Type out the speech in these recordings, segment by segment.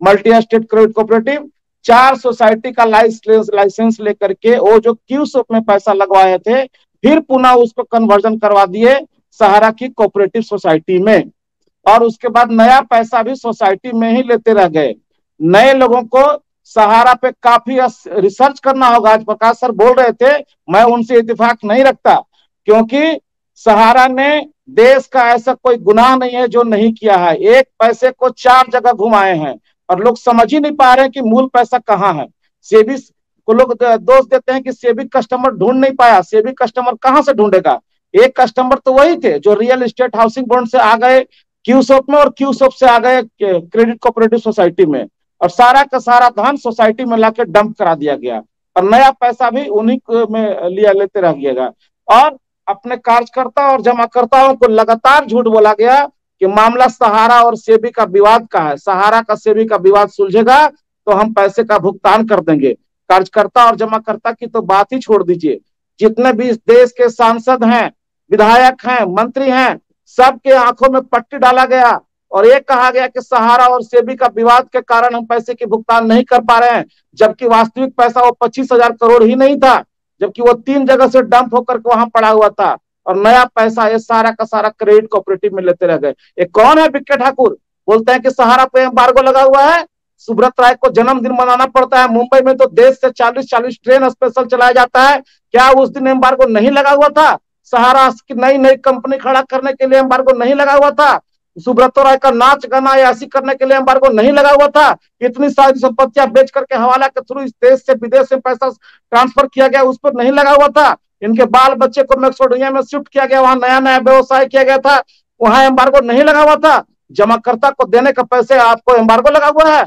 Multi state credit cooperative, 4 society का licence लेकर के वो जो क्यूसोप में पैसा लगवाए थे फिर पुनः उसको कन्वर्जन करवा दिए सहारा की कोऑपरेटिव सोसाइटी में, और उसके बाद नया पैसा भी सोसाइटी में ही लेते रह गए। नए लोगों को सहारा पे काफी रिसर्च करना होगा। आज प्रकाश सर बोल रहे थे, मैं उनसे इत्तेफाक नहीं रखता, क्योंकि सहारा ने देश का ऐसा कोई गुनाह नहीं है जो नहीं किया है। एक पैसे को 4 जगह घुमाए हैं और लोग समझ ही नहीं पा रहे हैं कि मूल पैसा कहाँ है। सेबी को लोग दोष देते हैं कि सेबी कस्टमर ढूंढ नहीं पाया। सेबी कस्टमर कहां से ढूंढेगा? एक कस्टमर तो वही थे जो रियल एस्टेट हाउसिंग बोर्ड से आ गए क्यूसोप में और क्यूसोप से आ गए क्रेडिट कोऑपरेटिव सोसाइटी में, और सारा का सारा धन सोसाइटी में लाके डंप करा दिया गया और नया पैसा भी उन्हीं में लिया लेते रह गया। और अपने कार्यकर्ता और जमाकर्ताओं को लगातार झूठ बोला गया कि मामला सहारा और सेबी का विवाद का है, सहारा का सेबी का विवाद सुलझेगा तो हम पैसे का भुगतान कर देंगे। कार्यकर्ता और जमाकर्ता की तो बात ही छोड़ दीजिए, जितने भी इस देश के सांसद हैं, विधायक हैं, मंत्री हैं, सबके आंखों में पट्टी डाला गया और ये कहा गया कि सहारा और सेबी का विवाद के कारण हम पैसे की भुगतान नहीं कर पा रहे हैं, जबकि वास्तविक पैसा वो 25,000 करोड़ ही नहीं था, जबकि वो 3 जगह से डंप होकर के वहां पड़ा हुआ था और नया पैसा ये सारा का सारा क्रेडिट कोऑपरेटिव में लेते रह गए। ये कौन है? बिक्के ठाकुर बोलते हैं कि सहारा पे एम्बार्गो लगा हुआ है, सुब्रत राय को जन्मदिन मनाना पड़ता है। मुंबई में तो देश से 40-40 ट्रेन स्पेशल चलाया जाता है, क्या उस दिन एम्बार्गो नहीं लगा हुआ था? सहारा की नई नई कंपनी खड़ा करने के लिए एम्बार्गो नहीं लगा हुआ था? सुब्रत राय का नाच गाना यासी करने के लिए एम्बार्गो नहीं लगा हुआ था? इतनी सारी संपत्तियां बेच करके हवाला के थ्रू इस देश से विदेश से पैसा ट्रांसफर किया गया, उस पर नहीं लगा हुआ था? इनके बाल बच्चे को मैक्सिडोनिया में शिफ्ट किया गया, वहां नया नया व्यवसाय किया गया था, वहां एम्बार्गो नहीं लगा हुआ था? जमाकर्ता को देने का पैसे आपको एम्बार्गो लगा हुआ है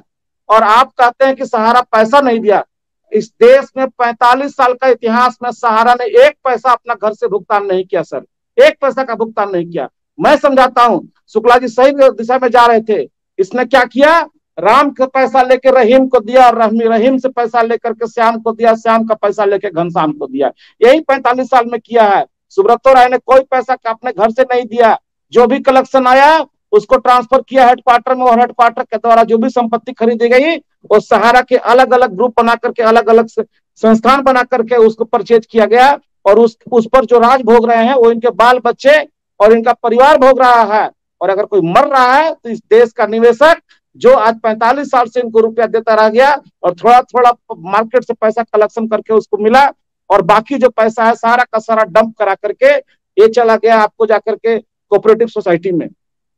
और आप कहते हैं कि सहारा पैसा नहीं दिया। इस देश में 45 साल का इतिहास में सहारा ने एक पैसा अपना घर से भुगतान नहीं किया सर, एक पैसा का भुगतान नहीं किया। मैं समझाता हूं, शुक्ला जी सही दिशा में जा रहे थे। इसने क्या किया? राम का पैसा लेके रहीम को दिया और रहीम से पैसा लेकर के श्याम को दिया, श्याम का पैसा लेके घनश्याम को दिया। यही 45 साल में किया है। सुब्रतो राय ने कोई पैसा अपने घर से नहीं दिया, जो भी कलेक्शन आया उसको ट्रांसफर किया हेडक्वार्टर में, और हेडक्वार्टर के द्वारा जो भी संपत्ति खरीदी गई वो सहारा के अलग अलग ग्रुप बना करके, अलग अलग संस्थान बना करके उसको परचेज किया गया, और उस पर जो राज भोग रहे हैं वो इनके बाल बच्चे और इनका परिवार भोग रहा है। और अगर कोई मर रहा है तो इस देश का निवेशक जो आज 45 साल से इनको रुपया देता रह गया और थोड़ा थोड़ा मार्केट से पैसा कलेक्शन करके उसको मिला, और बाकी जो पैसा है सारा का सारा डंप करा करके ये चला गया आपको जाकर के कोऑपरेटिव सोसाइटी में।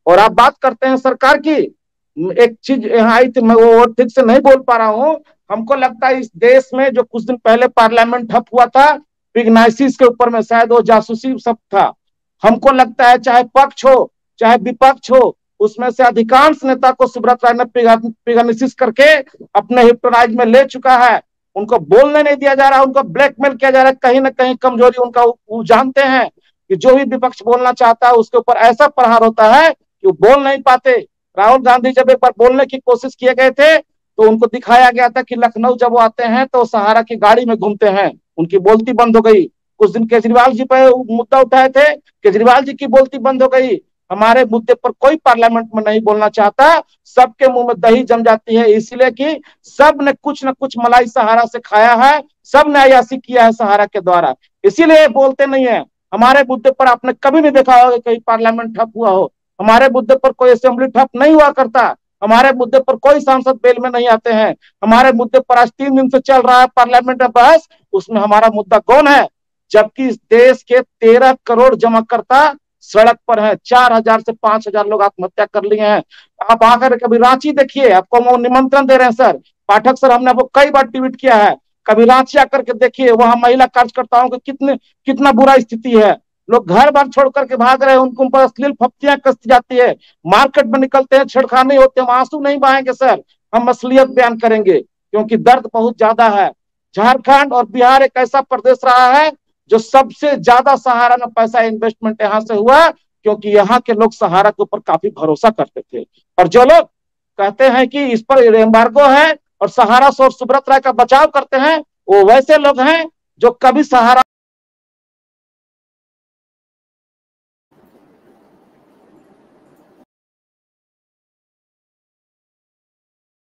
और आप बात करते हैं सरकार की, एक चीज यहाँ आई थी, मैं वो ठीक से नहीं बोल पा रहा हूँ। हमको लगता है इस देश में जो कुछ दिन पहले पार्लियामेंट ठप हुआ था पिग्नाइसिस के ऊपर में, शायद वो जासूसी सब था। हमको लगता है चाहे पक्ष हो चाहे विपक्ष हो, उसमें से अधिकांश नेता को सुब्रत राय ने पिग्नाइसिस करके अपने हिप्नोटाइज में ले चुका है। उनको बोलने नहीं दिया जा रहा, उनको ब्लैकमेल किया जा रहा है। कहीं ना कहीं कमजोरी उनका वो जानते हैं कि जो भी विपक्ष बोलना चाहता है उसके ऊपर ऐसा प्रहार होता है कि वो बोल नहीं पाते। राहुल गांधी जब एक बार बोलने की कोशिश किए गए थे तो उनको दिखाया गया था कि लखनऊ जब वो आते हैं तो सहारा की गाड़ी में घूमते हैं, उनकी बोलती बंद हो गई। कुछ दिन केजरीवाल जी पर मुद्दा उठाए थे, केजरीवाल जी की बोलती बंद हो गई। हमारे मुद्दे पर कोई पार्लियामेंट में नहीं बोलना चाहता, सबके मुंह में दही जम जाती है, इसलिए कि सब ने कुछ न कुछ मलाई सहारा से खाया है, सब ने अयासी किया है सहारा के द्वारा, इसीलिए बोलते नहीं है। हमारे मुद्दे पर आपने कभी नहीं देखा होगा कहीं पार्लियामेंट ठप हुआ हो, हमारे मुद्दे पर कोई असेंबली ठप नहीं हुआ करता, हमारे मुद्दे पर कोई सांसद बेल में नहीं आते हैं। हमारे मुद्दे पर आज 3 दिन से चल रहा है पार्लियामेंट में बहस, उसमें हमारा मुद्दा कौन है? जबकि इस देश के 13 करोड़ जमाकर्ता सड़क पर है, 4,000 से 5,000 लोग आत्महत्या कर लिए हैं। आप आकर कभी रांची देखिए, आपको निमंत्रण दे रहे हैं सर, पाठक सर, हमने आपको कई बार ट्वीट किया है, कभी रांची आकर के देखिए, वहां महिला कार्यकर्ताओं की कितना बुरा स्थिति है। लोग घर बार छोड़ करके भाग रहे हैं, उनको पर अश्लील फप्तियां कसती जाती है, मार्केट में निकलते हैं छेड़खानी होते हैं, आंसू नहीं बहाएंगे सर, हम असलियत बयान करेंगे क्योंकि दर्द बहुत ज्यादा है। झारखंड और बिहार एक ऐसा प्रदेश रहा है जो सबसे ज्यादा सहारा में पैसा इन्वेस्टमेंट यहाँ से हुआ, क्योंकि यहाँ के लोग सहारा के ऊपर काफी भरोसा करते थे। और जो लोग कहते हैं कि इस पर एम्बार्गो है और सहारा और सुब्रत राय का बचाव करते हैं, वो वैसे लोग हैं जो कभी सहारा